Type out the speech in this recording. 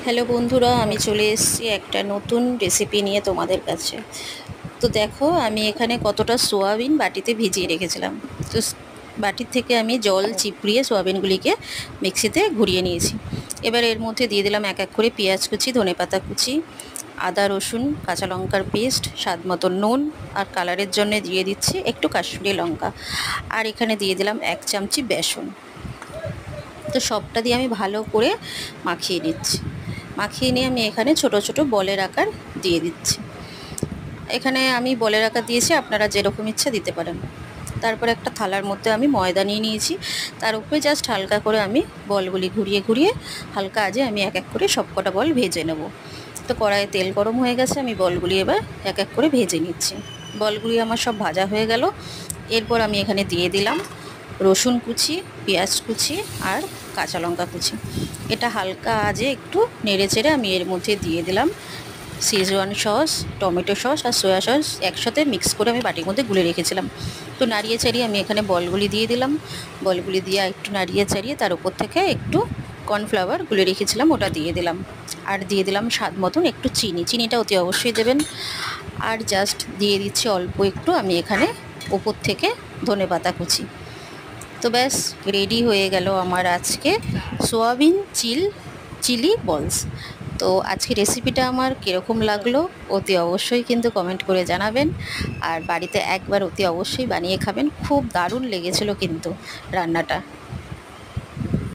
Hello বন্ধুরা, আমি চলে এসেছি একটা নতুন রেসিপি নিয়ে তোমাদের কাছে। তো দেখো, আমি এখানে কতটা সোয়াবিন বাটিতে ভিজিয়ে রেখেছিলাম। তো বাটির থেকে আমি জল চিপড়িয়ে সোয়াবিনগুলিকে মিক্সিতে ঘুরিয়ে নিয়েছি। এবার এর মধ্যে দিয়ে দিলাম এক এক করে পেঁয়াজ কুচি, ধনেপাতা কুচি, আদা রসুন কাঁচা লঙ্কার পেস্ট, স্বাদ মতো নুন, আর কালারের জন্য দিয়ে দিচ্ছি একটু কাশ্মীরি লঙ্কা। আর এখানে দিয়ে দিলাম 1 চামচি বেসন। তো সবটা দিয়ে আমি ভালো করে মাখিয়ে নিচ্ছি। মাখিয়ে নিয়ে আমি এখানে ছোট ছোট বলের আকার দিয়ে দিচ্ছি। এখানে আমি বলের আকার দিয়েছি, আপনারা যেরকম ইচ্ছা দিতে পারেন। তারপর একটা থালার মধ্যে আমি ময়দা নিয়ে নিয়েছি, তার উপরে জাস্ট হালকা করে আমি বলগুলি ঘুরিয়ে ঘুরিয়ে হালকা আজে আমি এক এক করে সবকটা বল ভেজে নেব। তো কড়াইয়ে তেল গরম হয়ে গেছে, আমি বলগুলি এবার এক এক করে ভেজে নিচ্ছি। বলগুলি আমার সব ভাজা হয়ে গেল। এরপর আমি এখানে দিয়ে দিলাম রসুন কুচি, পেঁয়াজ কুচি আর কাঁচা লঙ্কা কুচি। এটা হালকা আজে একটু নেড়ে চেড়ে আমি এর মধ্যে দিয়ে দিলাম শেজওয়ান সস, টমেটো সস আর সয়া সস একসাথে মিক্স করে আমি বাটির মধ্যে গুলে রেখেছিলাম। তো নাড়িয়ে চাড়িয়ে আমি এখানে বলগুলি দিয়ে দিলাম। বলগুলি দিয়ে একটু নাড়িয়ে চাড়িয়ে তার উপর থেকে একটু কর্নফ্লাওয়ার গুলে রেখেছিলাম, ওটা দিয়ে দিলাম। আর দিয়ে দিলাম স্বাদ মতন একটু চিনি, চিনিটা অতি অবশ্যই দেবেন। আর জাস্ট দিয়ে দিচ্ছি অল্প একটু আমি এখানে ওপর থেকে ধনেপাতা কুচি। তো ব্যাস রেডি হয়ে গেল আমার আজকে সোয়াবিন চিলি বলস। তো আজকে রেসিপিটা আমার কীরকম লাগলো অতি অবশ্যই কিন্তু কমেন্ট করে জানাবেন। আর বাড়িতে একবার অতি অবশ্যই বানিয়ে খাবেন, খুব দারুণ লেগেছিল কিন্তু রান্নাটা।